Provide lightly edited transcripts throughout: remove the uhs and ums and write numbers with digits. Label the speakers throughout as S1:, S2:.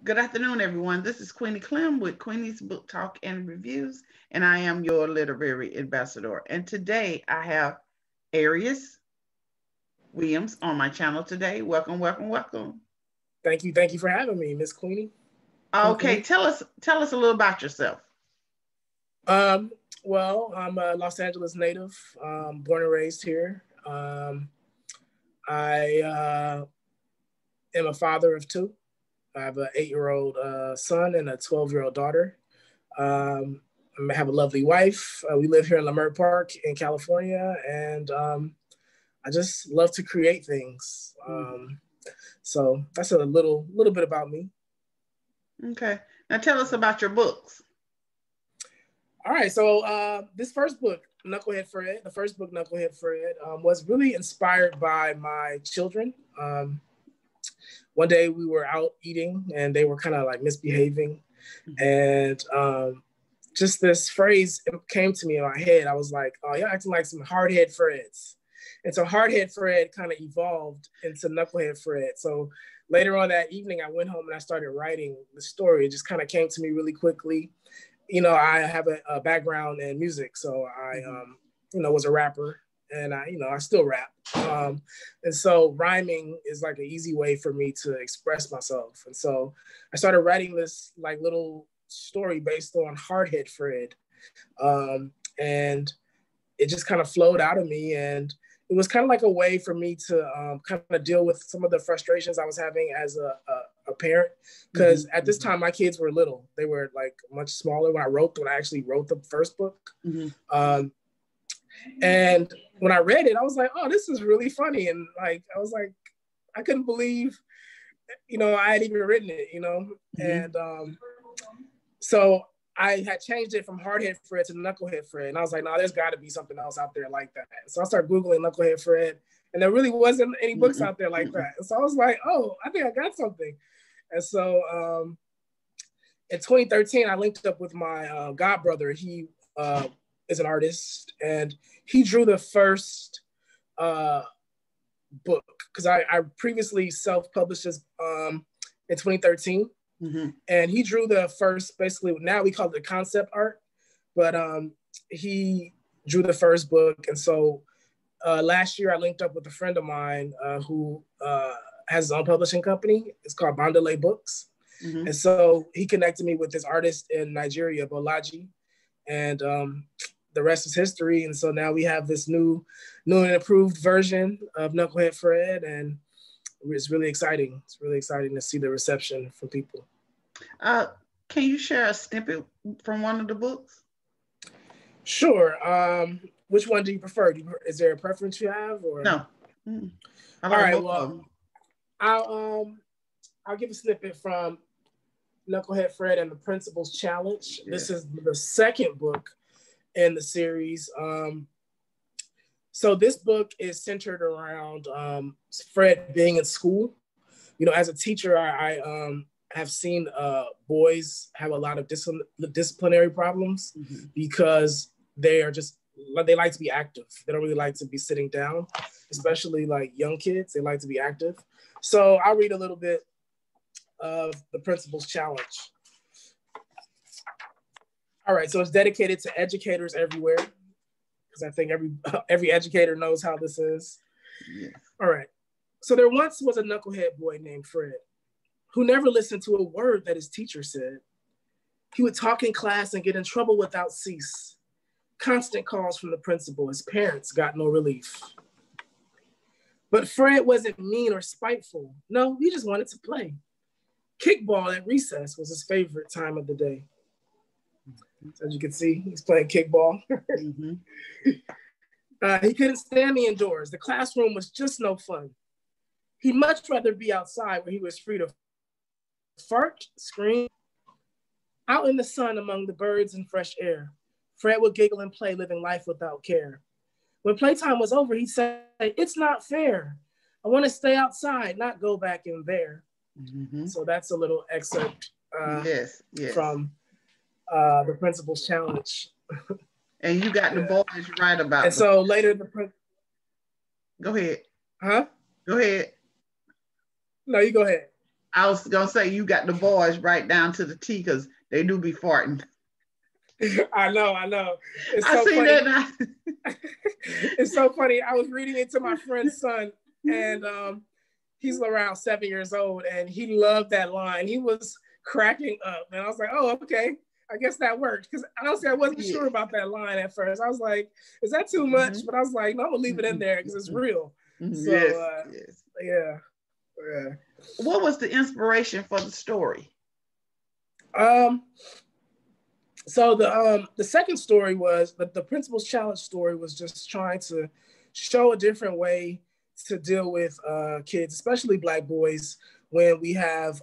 S1: Good afternoon, everyone. This is Queenie Clem with Queenie's Book Talk and Reviews, and I am your literary ambassador. And today I have Arias Williams on my channel today. Welcome, welcome, welcome.
S2: Thank you for having me, Miss Queenie.
S1: Okay, tell us a little about yourself.
S2: Um, I'm a Los Angeles native, born and raised here. I am a father of two. I have an 8-year-old son and a 12-year-old daughter. I have a lovely wife. We live here in Leimert Park in California, and I just love to create things. So that's a little bit about me.
S1: Okay, now tell us about your books.
S2: All right, so this first book, Knucklehead Fred, the first book, Knucklehead Fred, was really inspired by my children. One day we were out eating and they were kind of like misbehaving. And just this phrase came to me in my head. I was like, oh, y'all acting like some hardhead Freds. And so Hardhead Fred kind of evolved into Knucklehead Fred. So later on that evening, I went home and I started writing the story. It just kind of came to me really quickly. I have a background in music, so I, was a rapper, and I still rap. And so rhyming is like an easy way for me to express myself. And so I started writing this like little story based on Hardhead Fred, and it just kind of flowed out of me, and it was kind of like a way for me to kind of deal with some of the frustrations I was having as a parent, because at this time my kids were little. They were like much smaller when I actually wrote the first book. And when I read it, I was like, oh, this is really funny. And like, I was like, I couldn't believe, I had even written it, and so I had changed it from Hardhead Fred to Knucklehead Fred. And I was like, no, there's got to be something else out there like that. So I started Googling Knucklehead Fred, and there really wasn't any books out there like that. And so I was like, oh, I think I got something. And so in 2013, I linked up with my god brother. He is an artist, and he drew the first book, because I previously self-published this in 2013. And he drew the first, basically, now we call it the concept art, but he drew the first book. And so last year I linked up with a friend of mine who has his own publishing company. It's called Bandele Books. And so he connected me with this artist in Nigeria, Bolaji, and the rest is history. And so now we have this new and improved version of Knucklehead Fred, and it's really exciting. It's really exciting to see the reception from people.
S1: Can you share a snippet from one of the books?
S2: Sure. Which one do you prefer? Is there a preference you have, or
S1: no?
S2: All right. Well, I'll give a snippet from Knucklehead Fred and the Principal's Challenge. Yeah. This is the second book in the series. So this book is centered around Fred being in school. As a teacher, I have seen boys have a lot of disciplinary problems because they like to be active. They don't really like to be sitting down, especially like young kids. They like to be active. So I'll read a little bit of the Principal's Challenge. All right, so it's dedicated to educators everywhere, because I think every educator knows how this is. Yeah. All right, so there once was a knucklehead boy named Fred, who never listened to a word that his teacher said. He would talk in class and get in trouble without cease. Constant calls from the principal. His parents got no relief. But Fred wasn't mean or spiteful. No, he just wanted to play. Kickball at recess was his favorite time of the day. So as you can see, he's playing kickball. He couldn't stand the indoors. The classroom was just no fun. He'd much rather be outside where he was free to fart, scream. Out in the sun among the birds and fresh air, Fred would giggle and play, living life without care. When playtime was over, he'd say, "It's not fair. I want to stay outside, not go back in there." So that's a little excerpt from the Principal's Challenge.
S1: And you got the boys right about
S2: and so later
S1: Go ahead.
S2: Huh?
S1: Go ahead.
S2: No, you go ahead.
S1: I was gonna say you got the boys right down to the T because they do be farting.
S2: I know. It's
S1: I
S2: so
S1: see
S2: funny.
S1: that now.
S2: It's so funny. I was reading it to my friend's son, and he's around 7 years old, and he loved that line. He was cracking up, and I was like, "Oh, okay. I guess that worked." Because honestly, I wasn't sure about that line at first. I was like, "Is that too much?" But I was like, "No, I'm gonna leave it in there because it's real." So,
S1: yes.
S2: yeah.
S1: What was the inspiration for the story?
S2: So the second story was the principal's challenge story was just trying to show a different way to deal with kids, especially Black boys, when we have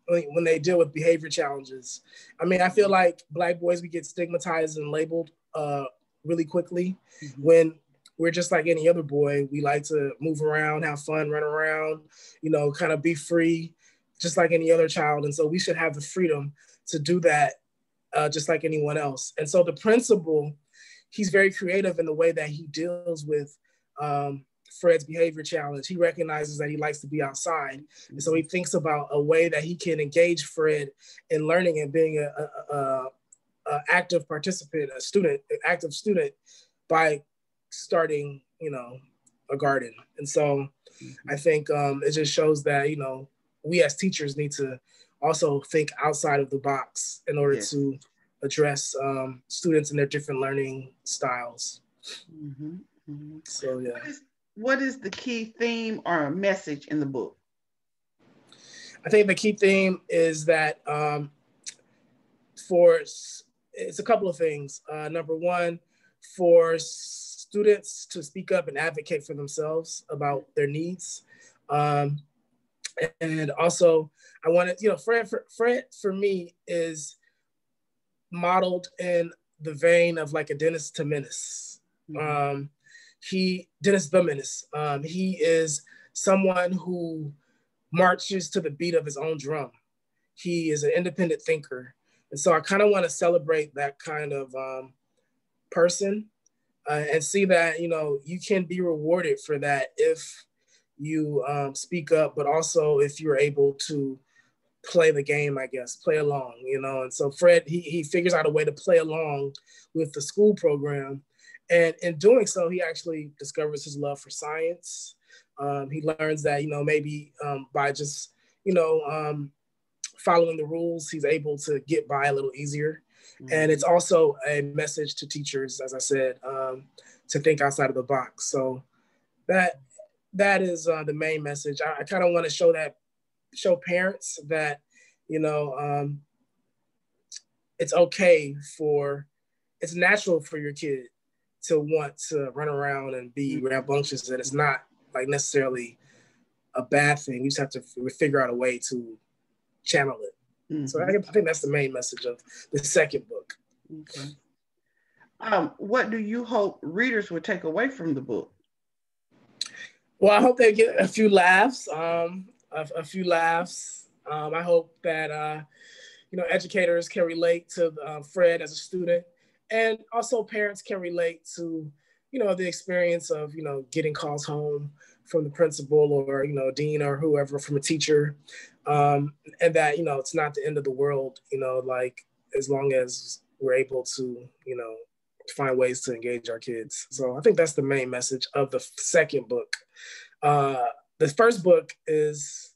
S2: when they deal with behavior challenges. I mean, I feel like Black boys, we get stigmatized and labeled really quickly when we're just like any other boy. We like to move around, have fun, run around, kind of be free, just like any other child. And so we should have the freedom to do that just like anyone else. And so the principal, he's very creative in the way that he deals with Fred's behavior challenge. He recognizes that he likes to be outside. And so he thinks about a way that he can engage Fred in learning and being a active participant, an active student by starting, a garden. And so I think it just shows that, we as teachers need to also think outside of the box in order to address students and their different learning styles. So, yeah.
S1: What is the key theme or message in the book?
S2: I think the key theme is that it's a couple of things. Number one, for students to speak up and advocate for themselves about their needs. And also, I wanted, Fred for me is modeled in the vein of like a Dennis the Menace. Dennis the Menace. He is someone who marches to the beat of his own drum. He is an independent thinker. And so I kind of want to celebrate that kind of person and see that, you can be rewarded for that if you speak up, but also if you're able to play the game, I guess, play along, And so Fred, he figures out a way to play along with the school program. And in doing so, he actually discovers his love for science. He learns that, maybe by just, following the rules, he's able to get by a little easier. And it's also a message to teachers, as I said, to think outside of the box. So that is the main message. I kind of want to show parents that, it's natural for your kid to want to run around and be rambunctious, and it's not like necessarily a bad thing. You just have to figure out a way to channel it. So I think that's the main message of the second book.
S1: Okay. What do you hope readers will take away from the book?
S2: Well, I hope they get a few laughs. A few laughs. I hope that educators can relate to Fred as a student, and also parents can relate to the experience of getting calls home from the principal or dean or whoever, from a teacher, and that it's not the end of the world. Like, as long as we're able to find ways to engage our kids. So I think that's the main message of the second book. The first book is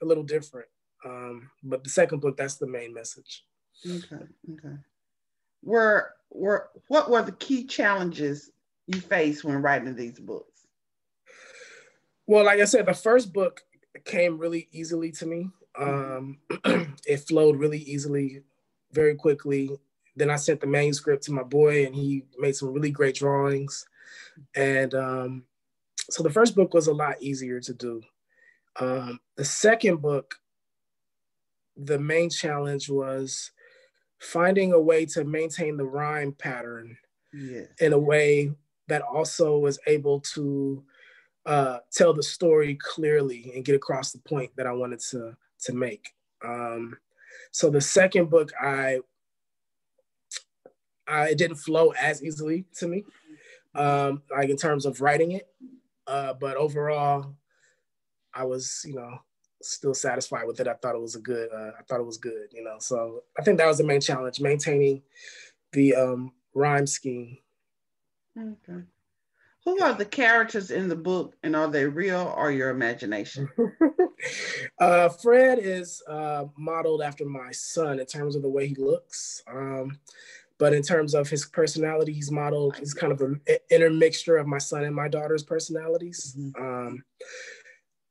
S2: a little different, but the second book, that's the main message.
S1: Okay. What were the key challenges you faced when writing these books?
S2: Well, like I said, the first book came really easily to me. It flowed really easily, very quickly. Then I sent the manuscript to my boy, and he made some really great drawings. And so the first book was a lot easier to do. The second book, the main challenge was finding a way to maintain the rhyme pattern in a way that also was able to tell the story clearly and get across the point that I wanted to make. So the second book, it didn't flow as easily to me, like in terms of writing it. But overall, I was, still satisfied with it. I thought it was good, you know. So I think that was the main challenge, maintaining the rhyme scheme.
S1: Okay. Who are the characters in the book, and are they real or your imagination?
S2: Fred is modeled after my son in terms of the way he looks. But in terms of his personality, he's kind of an intermixture of my son and my daughter's personalities. Mm-hmm.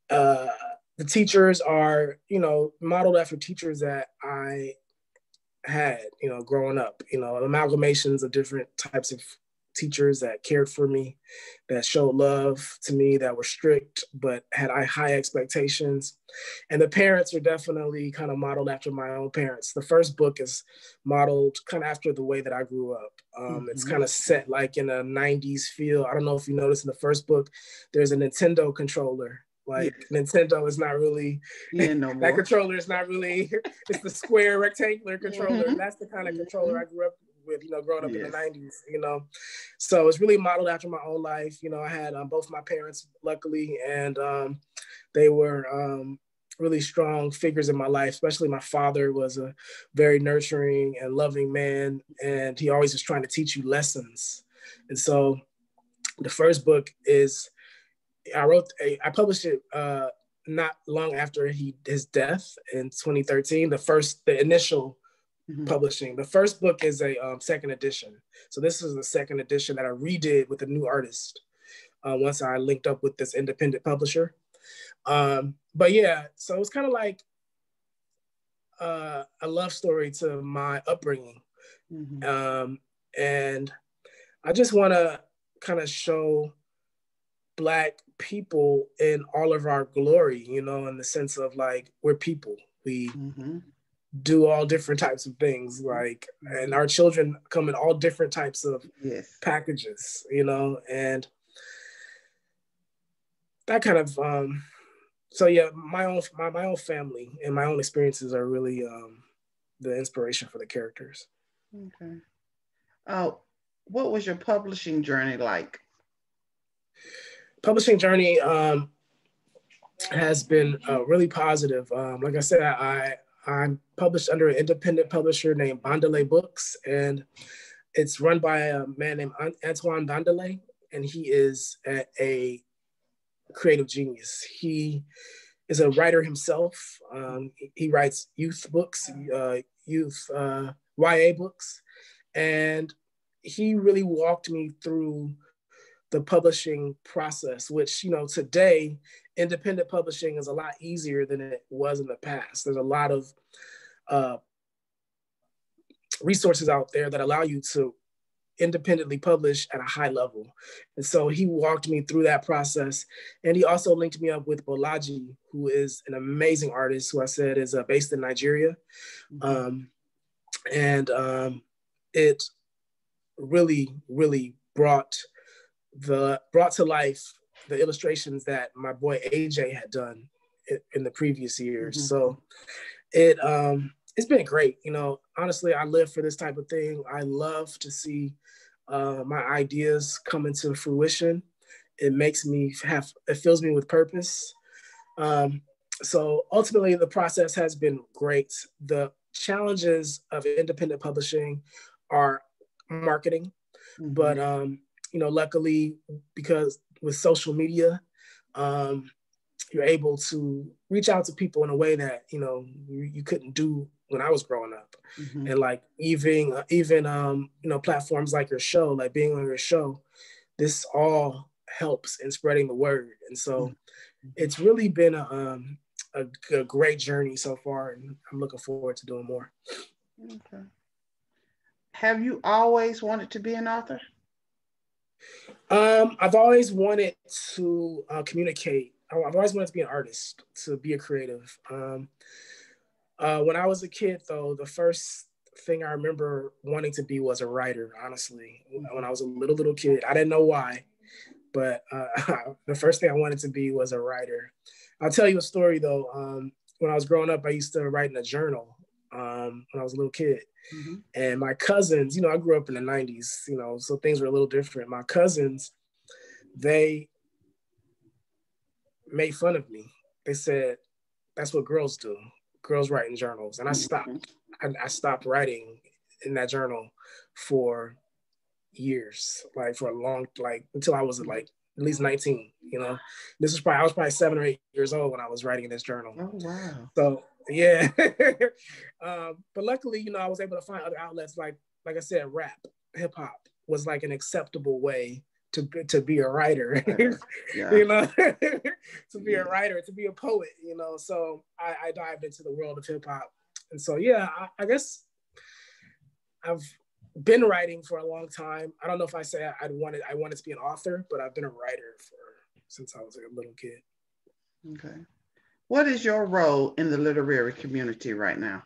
S2: The teachers are, you know, modeled after teachers that I had, you know, growing up, you know, amalgamations of different types of teachers that cared for me, that showed love to me, that were strict, but had high expectations. And the parents are definitely kind of modeled after my own parents. The first book is modeled kind of after the way that I grew up. It's kind of set like in a 90s feel. I don't know if you noticed in the first book, there's a Nintendo controller. Like Nintendo is not really,
S1: no
S2: that controller is not really, it's the square rectangular controller. Mm-hmm. That's the kind of controller I grew up with, you know, growing up in the 90s, you know. So it's really modeled after my own life. You know, I had both my parents, luckily, and they were really strong figures in my life. Especially my father was a very nurturing and loving man, and he always was trying to teach you lessons. And so the first book is, I published it not long after his death in 2013. The initial publishing. The first book is a second edition. So this is the second edition that I redid with a new artist once I linked up with this independent publisher. But yeah, so it's kind of like a love story to my upbringing. Mm-hmm. And I just want to kind of show Black people in all of our glory, you know, in the sense of like, we're people. We do all different types of things, like, and our children come in all different types of packages, you know, and that kind of, so yeah, my own family and my own experiences are really the inspiration for the characters.
S1: Okay. What was your publishing journey like?
S2: Publishing journey has been really positive. Like I said, I'm published under an independent publisher named Bandele Books, and it's run by a man named Antoine Bandele, and he is a creative genius. He is a writer himself. He writes youth books, YA books, and he really walked me through the publishing process, which, you know, today, independent publishing is a lot easier than it was in the past. There's a lot of resources out there that allow you to independently publish at a high level. And so he walked me through that process. And he also linked me up with Bolaji, who is an amazing artist, who I said is based in Nigeria. It really, really brought to life the illustrations that my boy AJ had done in the previous years. So it's been great. You know, honestly, I live for this type of thing. I love to see my ideas come into fruition. It fills me with purpose. So ultimately the process has been great. The challenges of independent publishing are marketing, but you know, luckily, because with social media, you're able to reach out to people in a way that, you know, you couldn't do when I was growing up. And like even you know, platforms like your show, like being on your show, this all helps in spreading the word. And so it's really been a great journey so far, and I'm looking forward to doing more.
S1: Okay. Have you always wanted to be an author?
S2: I've always wanted to communicate. I've always wanted to be an artist, to be a creative. When I was a kid, though, the first thing I remember wanting to be was a writer, honestly. When I was a little kid, I didn't know why, but the first thing I wanted to be was a writer. I'll tell you a story, though. When I was growing up, I used to write in a journal when I was a little kid. And my cousins, you know, I grew up in the 90s, you know, so things were a little different. My cousins, they made fun of me. They said, that's what girls do. Girls write in journals. And I stopped. I stopped writing in that journal for years, like for a long, like until I was like at least 19, you know. I was probably 7 or 8 years old when I was writing in this journal.
S1: Oh, wow.
S2: So yeah. But luckily, you know, I was able to find other outlets like I said, rap, hip hop was like an acceptable way to be a writer,
S1: Yeah.
S2: you know, to be a writer, to be a poet, you know. So I dived into the world of hip hop. And so, yeah, I guess I've been writing for a long time. I don't know if I say I wanted to be an author, but I've been a writer since I was a little kid.
S1: Okay. What is your role in the literary community right now?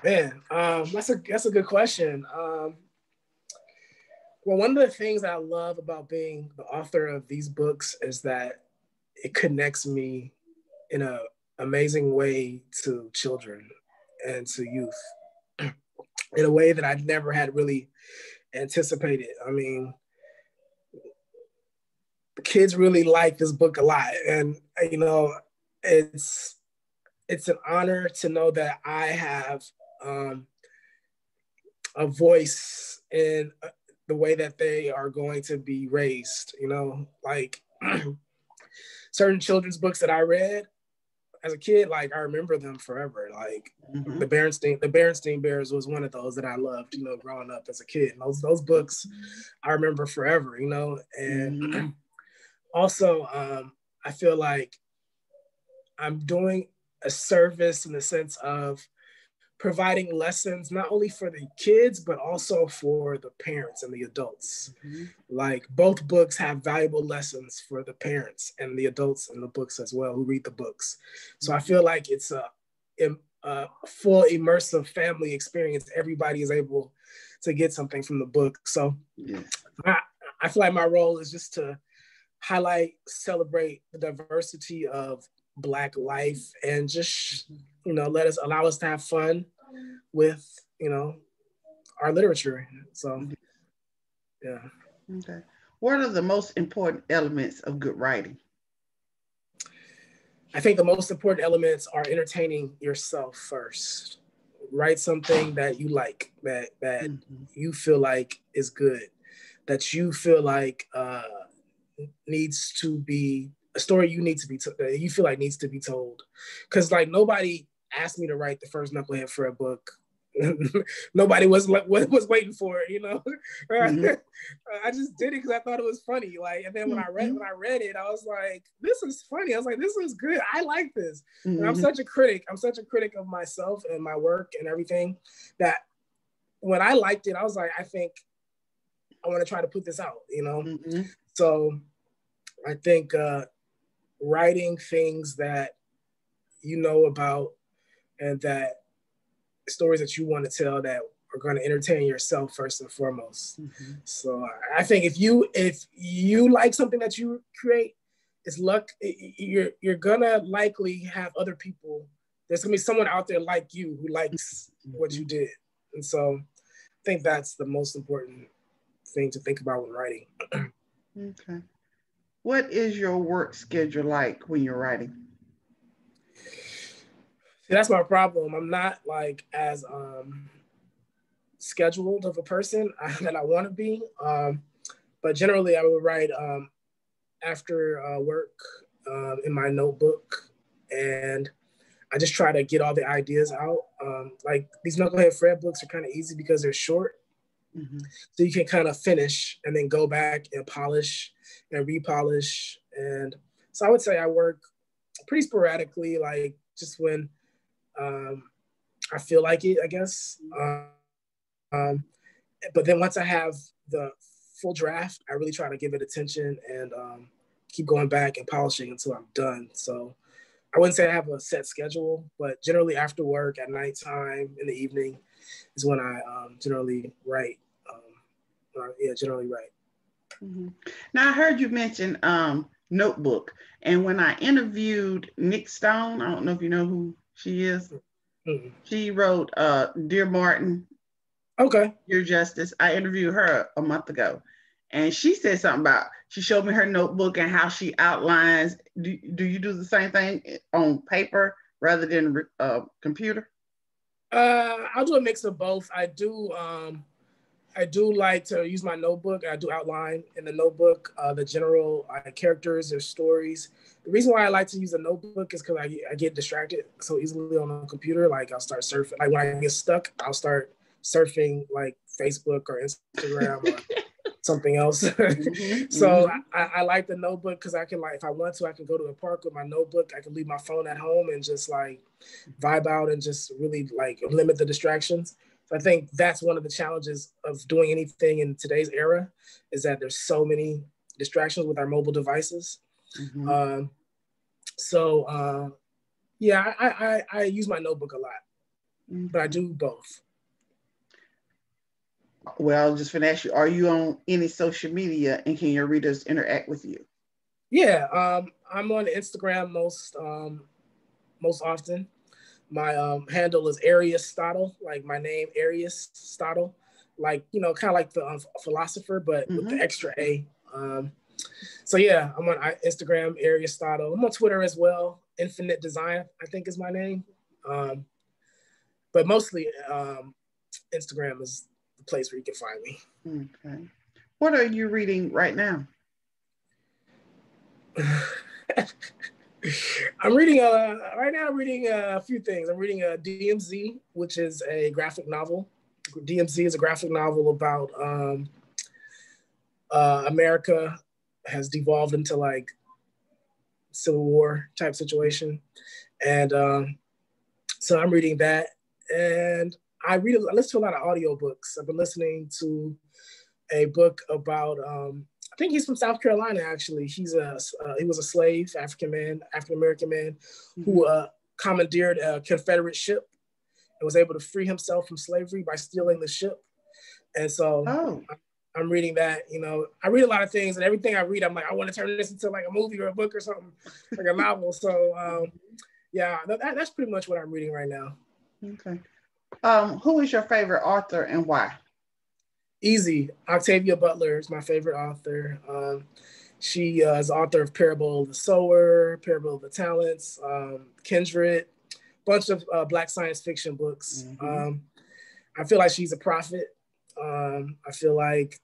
S2: Man, that's a good question. Well, one of the things that I love about being the author of these books is that it connects me in an amazing way to children and to youth in a way that I never had really anticipated. I mean, kids really like this book a lot, and you know, it's an honor to know that I have a voice in the way that they are going to be raised. You know, like certain children's books that I read as a kid, like I remember them forever. Like the Berenstain Bears was one of those that I loved, you know, growing up as a kid. And those books I remember forever, you know. And also, I feel like I'm doing a service in the sense of providing lessons not only for the kids but also for the parents and the adults. Like both books have valuable lessons for the parents and the adults in the books as well who read the books. So I feel like it's a full immersive family experience. Everybody is able to get something from the book. So I feel like my role is just to highlight, celebrate the diversity of Black life, and just, you know, allow us to have fun with, you know, our literature. So, yeah.
S1: Okay. What are the most important elements of good writing?
S2: I think the most important elements are entertaining yourself first. Write something that you like, that you feel like is good, that you feel like needs to be a story you feel like needs to be told. Because like nobody asked me to write the first Knucklehead Fred book. Nobody was waiting for it, you know. I just did it because I thought it was funny. Like, and then when I read it, I was like, this is funny. I was like, this is good. I like this. And I'm such a critic. I'm such a critic of myself and my work and everything, that when I liked it, I was like, I think I want to try to put this out, you know. So I think writing things that you know about and that stories that you want to tell that are going to entertain yourself first and foremost. So I think if you like something that you create, it's luck. You're gonna likely have other people. There's gonna be someone out there like you who likes what you did, and so I think that's the most important thing to think about when writing.
S1: Okay. What is your work schedule like when you're writing?
S2: See, that's my problem. I'm not like as scheduled of a person that I want to be. But generally, I would write after work in my notebook, and I just try to get all the ideas out. Like these Knucklehead Fred books are kind of easy because they're short. So you can kind of finish and then go back and polish and repolish. And so I would say I work pretty sporadically, like just when I feel like it, I guess. But then once I have the full draft, I really try to give it attention and keep going back and polishing until I'm done. So I wouldn't say I have a set schedule, but generally after work, at nighttime, in the evening is when I generally write. Generally write.
S1: Now I heard you mention notebook, and when I interviewed Nick Stone, I don't know if you know who she is. She wrote Dear Martin,
S2: okay,
S1: Dear Justice. I interviewed her a month ago, And she said something about, she showed me her notebook and how she outlines. Do you do the same thing on paper rather than computer?
S2: I'll do a mix of both. I do like to use my notebook. I do outline in the notebook the general characters or stories. The reason why I like to use a notebook is because I get distracted so easily on a computer. Like I'll start surfing. Like when I get stuck, I'll start surfing like Facebook or Instagram or something else. So I like the notebook because I can, like, if I want to, I can go to the park with my notebook. I can leave my phone at home and just like vibe out and just really like limit the distractions. So I think that's one of the challenges of doing anything in today's era, is that there's so many distractions with our mobile devices. Yeah, I use my notebook a lot, but I do both.
S1: Well, just for ask you, are you on any social media, and can your readers interact with you?
S2: Yeah, I'm on Instagram most often. My handle is Arias, like my name, Arias, like, you know, kind of like the philosopher, but with the extra A. So yeah, I'm on Instagram, Arias. I'm on Twitter as well. Infinite Design, I think, is my name. But mostly Instagram is the place where you can find me.
S1: Okay. What are you reading right now?
S2: I'm reading right now. I'm reading a few things. I'm reading DMZ, which is a graphic novel. DMZ is a graphic novel about America has devolved into like Civil War type situation, and so I'm reading that. And I listen to a lot of audiobooks. I've been listening to a book about I think he's from South Carolina, actually. He was a slave, African American man, who commandeered a Confederate ship and was able to free himself from slavery by stealing the ship. And so I'm reading that. You know, I read a lot of things, and everything I read, I'm like, I want to turn this into like a movie or a book or something, like a novel. So yeah, that's pretty much what I'm reading right now.
S1: Okay. Who is your favorite author and why?
S2: Easy. Octavia Butler is my favorite author. She is the author of Parable of the Sower, Parable of the Talents, Kindred, bunch of Black science fiction books. I feel like she's a prophet. I feel like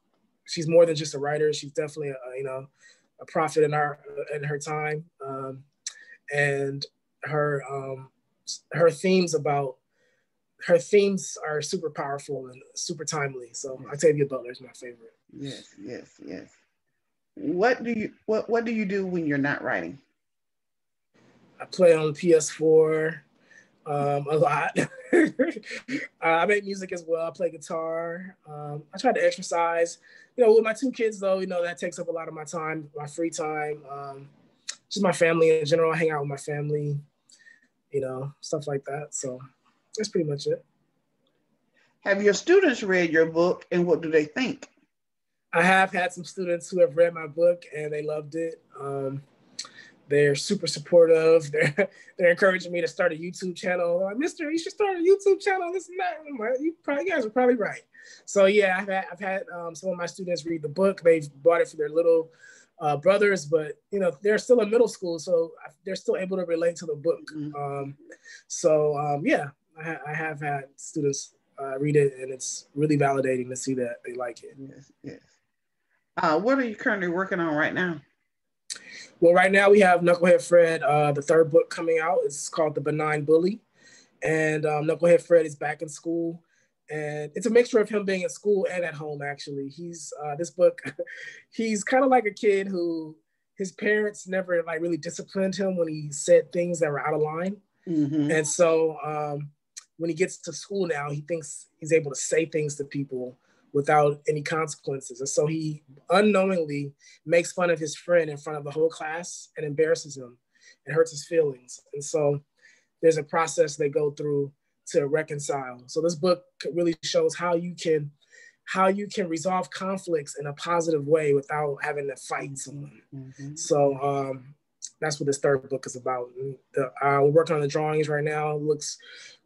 S2: she's more than just a writer. She's definitely a prophet in her time, and her themes are super powerful and super timely. So Octavia Butler is my favorite.
S1: Yes. What do you do when you're not writing?
S2: I play on the PS4 a lot. I make music as well. I play guitar. I try to exercise. You know, with my 2 kids though, you know, that takes up a lot of my time, my free time. Just my family in general. I hang out with my family, you know, stuff like that. So that's pretty much it.
S1: Have your students read your book, and what do they think?
S2: I have had some students who have read my book and they loved it. They're super supportive. They're encouraging me to start a YouTube channel. They're like, Mister, you should start a YouTube channel. This and that. I'm like, you guys are probably right. So yeah, I've had some of my students read the book. They've bought it for their little brothers, but you know, they're still in middle school, so they're still able to relate to the book. Yeah, I have had students read it, and it's really validating to see that they like it.
S1: Yes. What are you currently working on right now?
S2: Well, right now we have Knucklehead Fred, the 3rd book coming out. It's called The Benign Bully. And Knucklehead Fred is back in school. And it's a mixture of him being at school and at home, actually. This book, he's kind of like a kid who his parents never like really disciplined him when he said things that were out of line. And so when he gets to school now, he thinks he's able to say things to people without any consequences. And so he unknowingly makes fun of his friend in front of the whole class and embarrasses him and hurts his feelings. And so there's a process they go through to reconcile. So this book really shows how you can resolve conflicts in a positive way without having to fight someone. So that's what this 3rd book is about. We're working on the drawings right now. It looks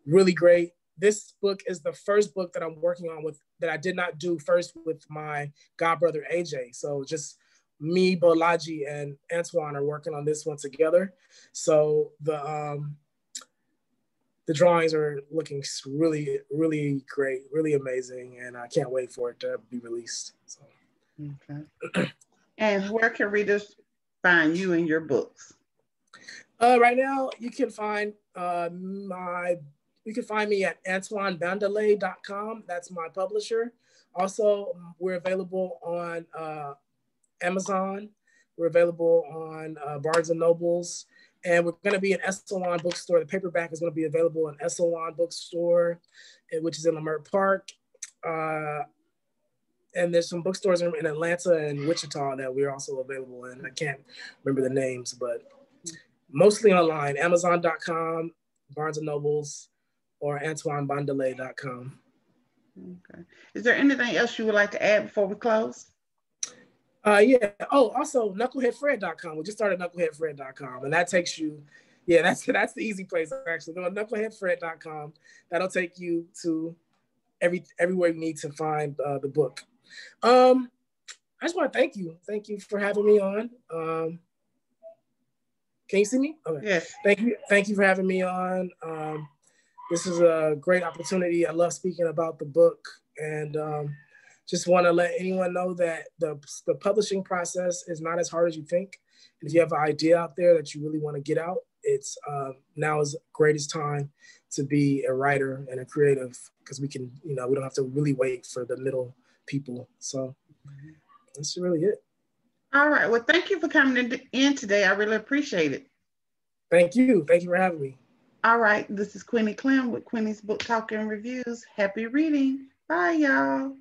S2: really great. This book is the first book that I'm working on with that I did not do first with my god brother AJ. So just me, Bolaji, and Antoine are working on this one together. So the drawings are looking really, really great, really amazing, and I can't wait for it to be released. So.
S1: Okay. And where can readers find you and your books?
S2: Right now, you can find me at AntoineBandalay.com. That's my publisher. Also, we're available on Amazon. We're available on Barnes and Nobles. And we're going to be in Essalon Bookstore. The paperback is going to be available in Essalon Bookstore, which is in Leimert Park. And there's some bookstores in Atlanta and Wichita that we're also available in. I can't remember the names, but mostly online, Amazon.com, Barnes and Nobles, or AntoineBandalay.com.
S1: Okay. Is there anything else you would like to add before we close?
S2: Yeah. Oh, also knuckleheadfred.com. We just started knuckleheadfred.com, and that takes you, yeah, that's the easy place actually. Go to knuckleheadfred.com. That'll take you to everywhere you need to find the book. I just want to thank you. Thank you for having me on. Can you see me? Okay.
S1: Yes.
S2: Thank you for having me on. This is a great opportunity. I love speaking about the book, and just want to let anyone know that the publishing process is not as hard as you think. If you have an idea out there that you really want to get out, it's now is the greatest time to be a writer and a creative, because we can, we don't have to really wait for the middle people. So that's really it.
S1: All right. Well, thank you for coming in today. I really appreciate it.
S2: Thank you. Thank you for having me.
S1: All right. This is Queenie Clem with Queenie's Book Talk and Reviews. Happy reading. Bye, y'all.